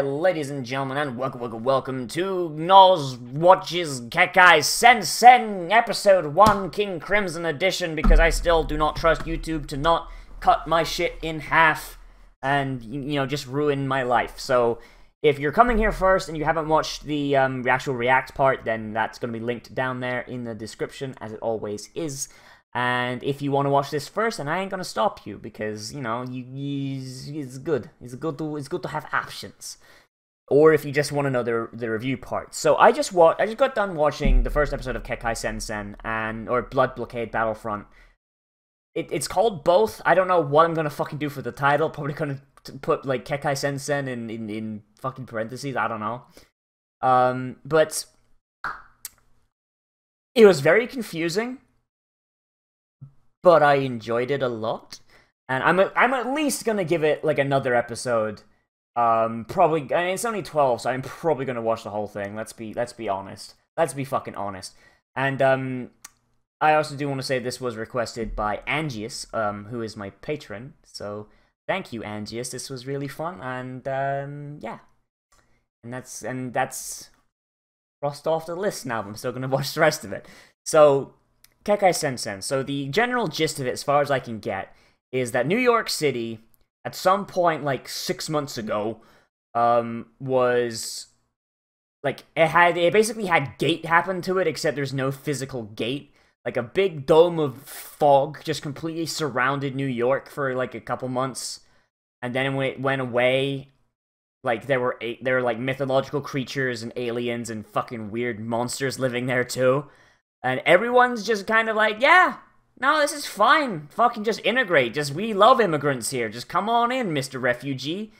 Ladies and gentlemen, and welcome to Nozz Watches Kekkai Sensen, Episode 1, King Crimson Edition, because I still do not trust YouTube to not cut my shit in half and, you know, just ruin my life. So, if you're coming here first and you haven't watched the actual React part, then that's going to be linked down there in the description, as it always is. And if you want to watch this first, then I ain't gonna stop you because you know it's good. It's good to have options. Or if you just want to know the review part. So I just got done watching the first episode of Kekkai Sensen or Blockade Battlefront. It's called both. I don't know what I'm gonna fucking do for the title. Probably gonna put like Kekkai Sensen in fucking parentheses. I don't know. But it was very confusing. But I enjoyed it a lot, and I'm at least gonna give it like another episode. Probably. I mean, it's only 12, so I'm probably gonna watch the whole thing. Let's be honest. Let's be fucking honest. And I also do want to say this was requested by Angius, who is my patron. So thank you, Angius. This was really fun, and yeah, and that's crossed off the list now. I'm still gonna watch the rest of it. So. Kekkai Sensen. So the general gist of it, as far as I can get, is that New York City, at some point like 6 months ago, was like it basically had gate happen to it, except there's no physical gate. Like a big dome of fog just completely surrounded New York for like a couple months, and then when it went away, like there were like mythological creatures and aliens and fucking weird monsters living there too. And everyone's just kind of like, yeah, no, this is fine. Fucking just integrate. We love immigrants here. Just come on in, Mr. Refugee.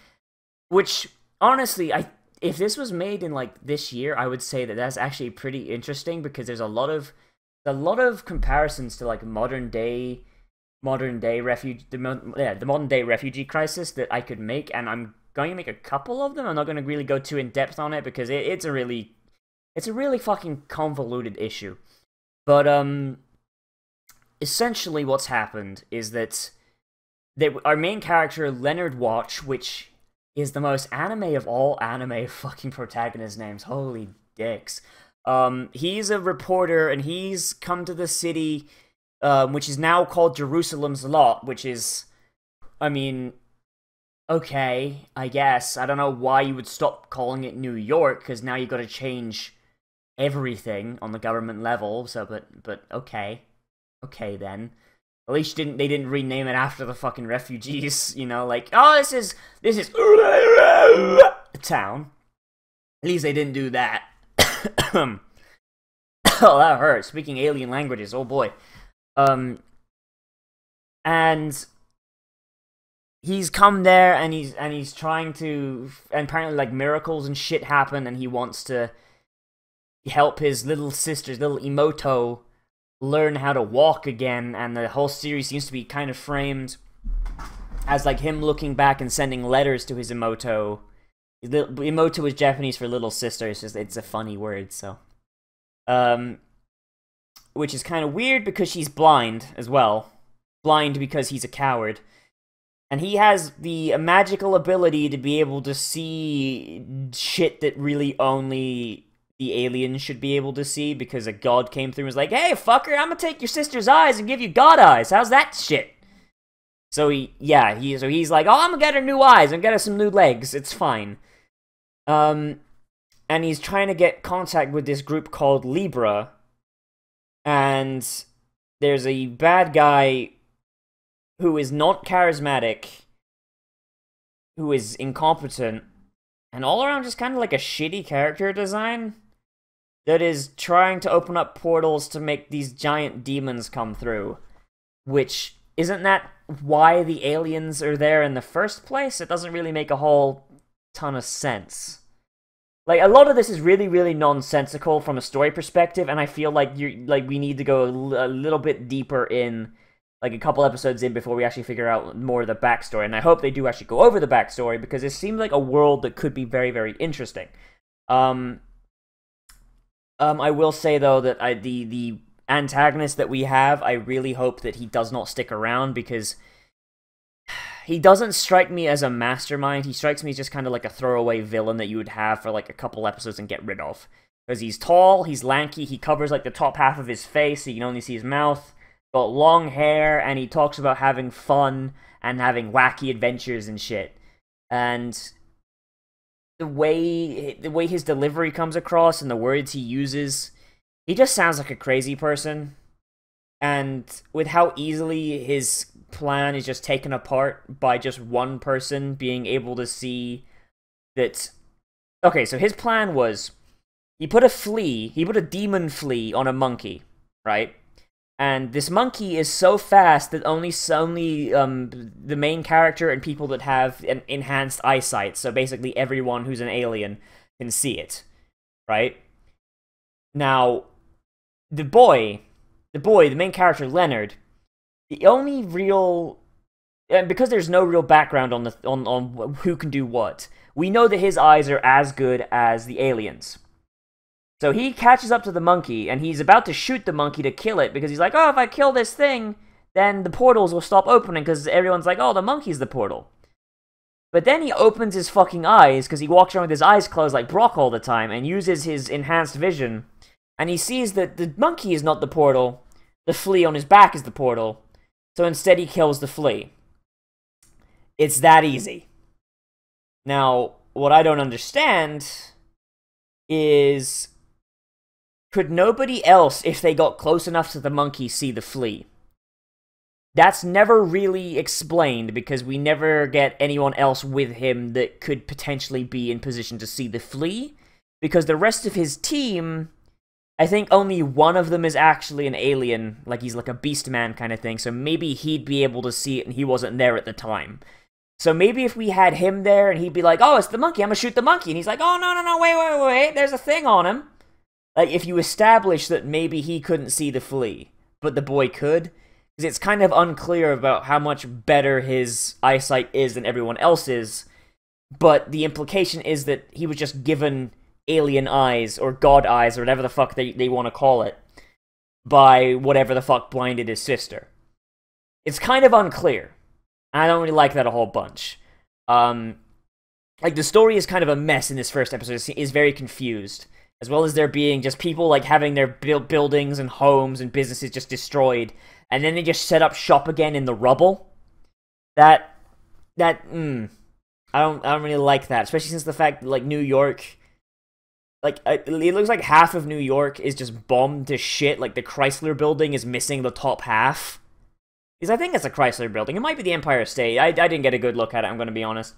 Which, honestly, if this was made in, like, this year, I would say that that's actually pretty interesting because there's a lot of comparisons to, like, the modern day refugee crisis that I could make, and I'm going to make a couple of them. I'm not going to really go too in depth on it because it's a really fucking convoluted issue. But, essentially what's happened is that our main character, Leonard Watch, which is the most anime of all anime fucking protagonist names, holy dicks, he's a reporter, and he's come to the city, which is now called Jerusalem's Lot, which is, I mean, okay, I guess. I don't know why you would stop calling it New York, because now you've got to change everything on the government level, so but okay then. At least they didn't rename it after the fucking refugees, you know, like, oh, this is a town. At least they didn't do that. Oh, that hurt. Speaking alien languages, oh boy. And he's come there, and he's trying to, and apparently like miracles and shit happen, and he wants to help his little sisters, little Emoto, learn how to walk again, and the whole series seems to be kind of framed as like him looking back and sending letters to his Emoto. Emoto is Japanese for little sister. It's a funny word, so which is kind of weird because she's blind as well. Blind because he's a coward. And he has the magical ability to be able to see shit that really only the aliens should be able to see, because a god came through and was like, hey, fucker, I'm gonna take your sister's eyes and give you god eyes. How's that shit? So he's like, oh, I'm gonna get her new eyes. I'm gonna get her some new legs. It's fine. And he's trying to get contact with this group called Libra. And there's a bad guy who is not charismatic, who is incompetent, and all around just kind of like a shitty character design that is trying to open up portals to make these giant demons come through. Which, isn't that why the aliens are there in the first place? It doesn't really make a whole ton of sense. Like, a lot of this is really, really nonsensical from a story perspective, and I feel like we need to go a little bit deeper in, like a couple episodes in, before we actually figure out more of the backstory. And I hope they do actually go over the backstory, because it seems like a world that could be very, very interesting. I will say, though, that the antagonist that we have, I really hope that he does not stick around, because he doesn't strike me as a mastermind. He strikes me as just kind of like a throwaway villain that you would have for like a couple episodes and get rid of. Because he's tall, he's lanky, he covers like the top half of his face, so you can only see his mouth, got long hair, and he talks about having fun and having wacky adventures and shit. And the way his delivery comes across and the words he uses, he just sounds like a crazy person. And with how easily his plan is just taken apart by just one person being able to see that... Okay, so his plan was, he put a demon flea on a monkey, right? And this monkey is so fast that only the main character and people that have an enhanced eyesight, so basically everyone who's an alien, can see it, right? Now, the main character, Leonard, the only real... And because there's no real background on who can do what, we know that his eyes are as good as the aliens. So he catches up to the monkey, and he's about to shoot the monkey to kill it, because he's like, oh, if I kill this thing, then the portals will stop opening, because everyone's like, oh, the monkey's the portal. But then he opens his fucking eyes, because he walks around with his eyes closed like Brock all the time, and uses his enhanced vision, and he sees that the monkey is not the portal, the flea on his back is the portal, so instead he kills the flea. It's that easy. Now, what I don't understand is... Could nobody else, if they got close enough to the monkey, see the flea? That's never really explained, because we never get anyone else with him that could potentially be in position to see the flea, because the rest of his team, I think only one of them is actually an alien, like he's like a beast man kind of thing, so maybe he'd be able to see it and he wasn't there at the time. So maybe if we had him there and he'd be like, oh, it's the monkey, I'm gonna shoot the monkey, and he's like, oh, no, wait, there's a thing on him. Like, if you establish that maybe he couldn't see the flea, but the boy could, because it's kind of unclear about how much better his eyesight is than everyone else's, but the implication is that he was just given alien eyes, or god eyes, or whatever the fuck they want to call it, by whatever the fuck blinded his sister. It's kind of unclear. I don't really like that a whole bunch. Like, the story is kind of a mess in this first episode. It's very confused. As well as there being just people, like, having their buildings and homes and businesses just destroyed, and then they just set up shop again in the rubble. I don't really like that, especially since the fact that, like, New York, like, it looks like half of New York is just bombed to shit. Like, the Chrysler Building is missing the top half. Because I think it's a Chrysler Building. It might be the Empire State. I didn't get a good look at it, I'm gonna be honest.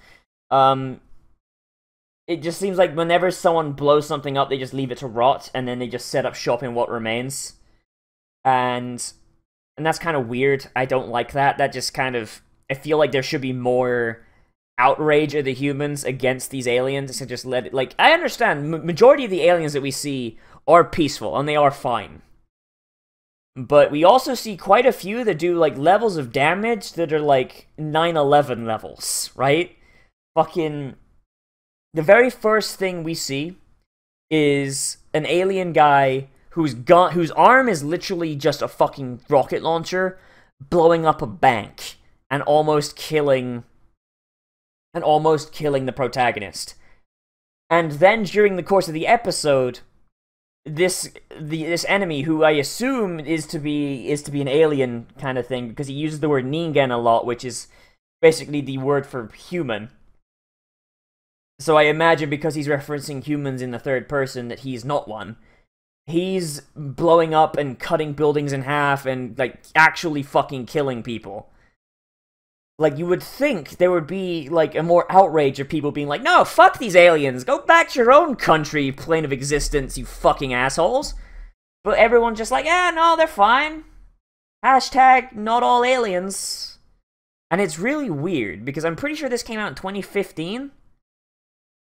It just seems like whenever someone blows something up, they just leave it to rot, and then they just set up shop in what remains. And that's kind of weird. I don't like that. That just kind of... I feel like there should be more outrage of the humans against these aliens, to just let it... Like, I understand, majority of the aliens that we see are peaceful, and they are fine. But we also see quite a few that do, like, levels of damage that are, like, 9/11 levels, right? Fucking... The very first thing we see is an alien guy whose arm is literally just a fucking rocket launcher blowing up a bank and almost killing the protagonist. And then during the course of the episode, this enemy, who I assume is to be an alien kind of thing, because he uses the word Ningen a lot, which is basically the word for human. So I imagine because he's referencing humans in the third person that he's not one. He's blowing up and cutting buildings in half and, like, actually fucking killing people. Like, you would think there would be, like, a more outrage of people being like, no, fuck these aliens, go back to your own country, plane of existence, you fucking assholes. But everyone's just like, yeah, no, they're fine. Hashtag not all aliens. And it's really weird, because I'm pretty sure this came out in 2015.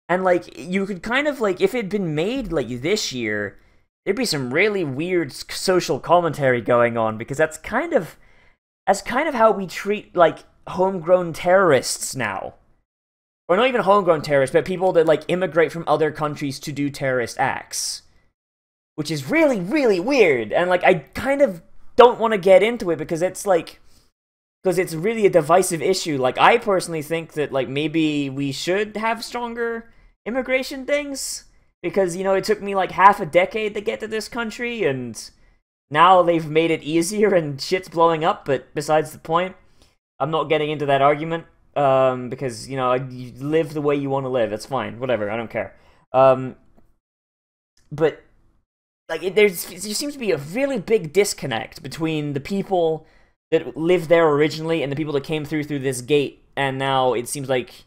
And, like, you could kind of, like, if it had been made, like, this year, there'd be some really weird social commentary going on, because that's kind of how we treat, like, homegrown terrorists now. Or not even homegrown terrorists, but people that, like, immigrate from other countries to do terrorist acts. Which is really, really weird, and, like, I kind of don't want to get into it, because it's, like... because it's really a divisive issue. Like, I personally think that, like, maybe we should have stronger immigration things, because, you know, it took me, like, half a decade to get to this country, and now they've made it easier and shit's blowing up, but besides the point, I'm not getting into that argument, because, you know, you live the way you want to live, it's fine, whatever, I don't care. But, like, there seems to be a really big disconnect between the people that lived there originally and the people that came through this gate, and now it seems like,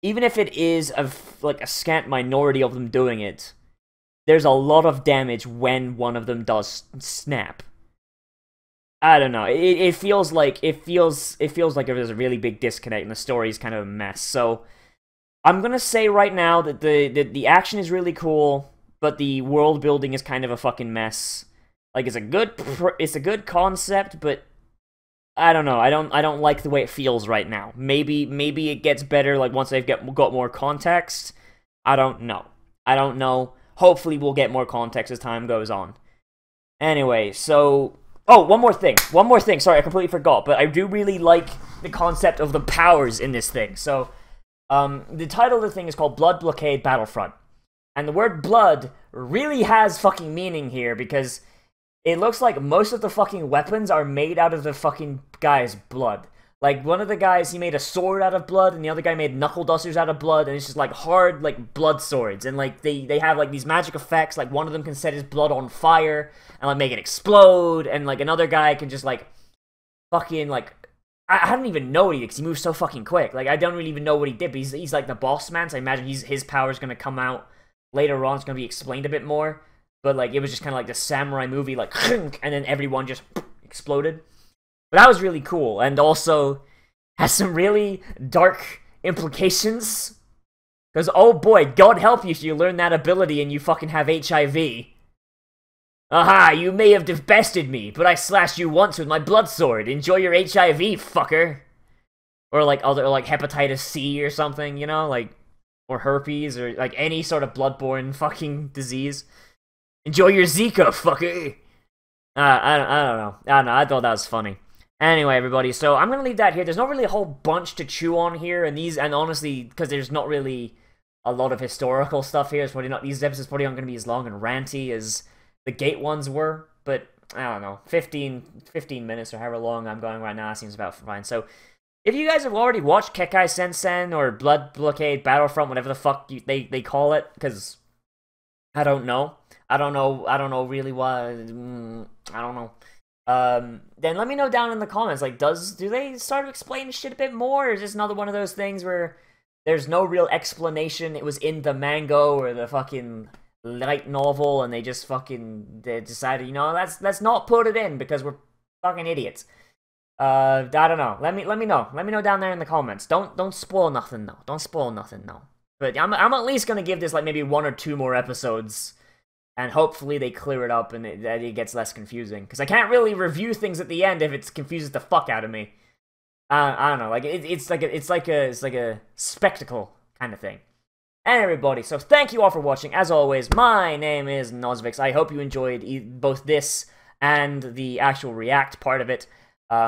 even if it is like a scant minority of them doing it, there's a lot of damage when one of them does snap. I don't know. It feels like there's a really big disconnect, and the story is kind of a mess. So I'm gonna say right now that the action is really cool, but the world building is kind of a fucking mess. Like, it's a good concept, but I don't know. I don't like the way it feels right now. Maybe it gets better, like, once they've got more context. I don't know. Hopefully we'll get more context as time goes on. Anyway, so... Oh, one more thing. Sorry, I completely forgot. But I do really like the concept of the powers in this thing. So, the title of the thing is called Blockade Battlefront. And the word blood really has fucking meaning here, because it looks like most of the fucking weapons are made out of the fucking guy's blood. Like, one of the guys, he made a sword out of blood, and the other guy made knuckle dusters out of blood, and it's just, like, hard, like, blood swords. And, like, they have, like, these magic effects. Like, one of them can set his blood on fire and, like, make it explode, and, like, another guy can just, like, fucking, like... I don't even know what he did, because he moves so fucking quick. Like, I don't really even know what he did, but he's like, the boss man, so I imagine his power's gonna come out later on. It's gonna be explained a bit more. But, like, it was just kind of like the samurai movie, like, and then everyone just exploded. But that was really cool, and also has some really dark implications. Because, oh boy, God help you if you learn that ability and you fucking have HIV. Aha, you may have bested me, but I slashed you once with my blood sword. Enjoy your HIV, fucker. Or, like, like, hepatitis C or something, you know? Like, or herpes, or, like, any sort of bloodborne fucking disease. Enjoy your Zika, fucker! I don't know. I thought that was funny. Anyway, everybody, so I'm gonna leave that here. There's not really a whole bunch to chew on here, and honestly, because there's not really a lot of historical stuff here, these episodes probably aren't gonna be as long and ranty as the Gate ones were, but, I don't know, 15 minutes or however long I'm going right now seems about fine. So, if you guys have already watched Kekkai Sensen, or Blockade Battlefront, whatever the fuck they call it, because I don't know. I don't know really why. I don't know. Then let me know down in the comments, like, do they start to explain shit a bit more, or is this another one of those things where there's no real explanation, it was in the mango or the fucking light novel, and they decided, you know, let's not put it in because we're fucking idiots. I don't know. Let me know down there in the comments. Don't spoil nothing though. Don't spoil nothing though. But I'm at least gonna give this, like, maybe 1 or 2 more episodes. And hopefully they clear it up and that it gets less confusing. Because I can't really review things at the end if it confuses the fuck out of me. I don't know. Like, it's like a spectacle kind of thing. And everybody, so thank you all for watching. As always, my name is Nozz. I hope you enjoyed both this and the actual React part of it,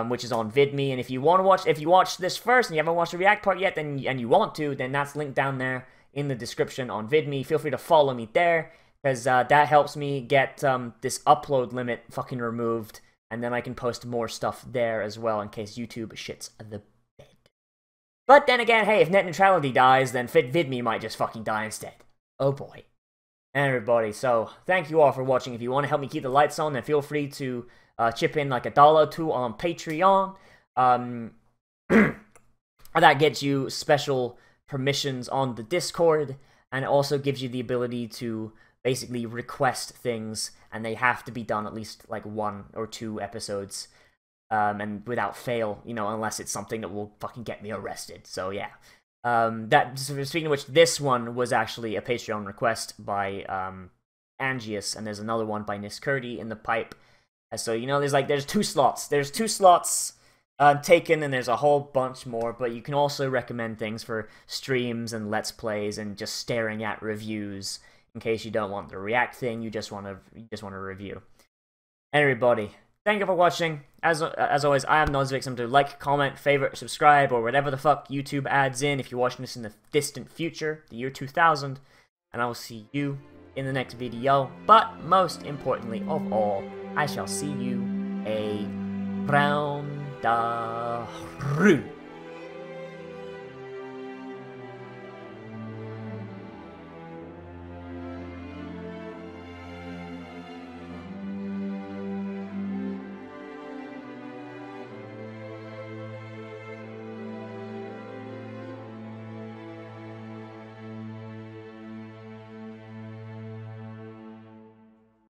which is on VidMe. And if you watched this first and you haven't watched the React part yet, and you want to, then that's linked down there in the description on VidMe. Feel free to follow me there, because that helps me get this upload limit fucking removed, and then I can post more stuff there as well in case YouTube shits the bed. But then again, hey, if net neutrality dies, then VidMe might just fucking die instead. Oh boy. And everybody, so thank you all for watching. If you want to help me keep the lights on, then feel free to chip in like $1 or $2 on Patreon. That gets you special permissions on the Discord, and it also gives you the ability to basically request things, and they have to be done at least like 1 or 2 episodes, and without fail, you know, unless it's something that will fucking get me arrested. So yeah, speaking of which, this one was actually a Patreon request by Angius, and there's another one by Niskurdi in the pipe. So, you know, there's 2 slots. There's 2 slots taken, and there's a whole bunch more, but you can also recommend things for streams and Let's Plays and just staring at reviews. In case you don't want the React thing, you just want to review. Everybody, thank you for watching. As always, I am Nozz. Remember to like, comment, favorite, subscribe, or whatever the fuck YouTube adds in if you're watching this in the distant future, the year 2000. And I will see you in the next video. But most importantly of all, I shall see you around the room.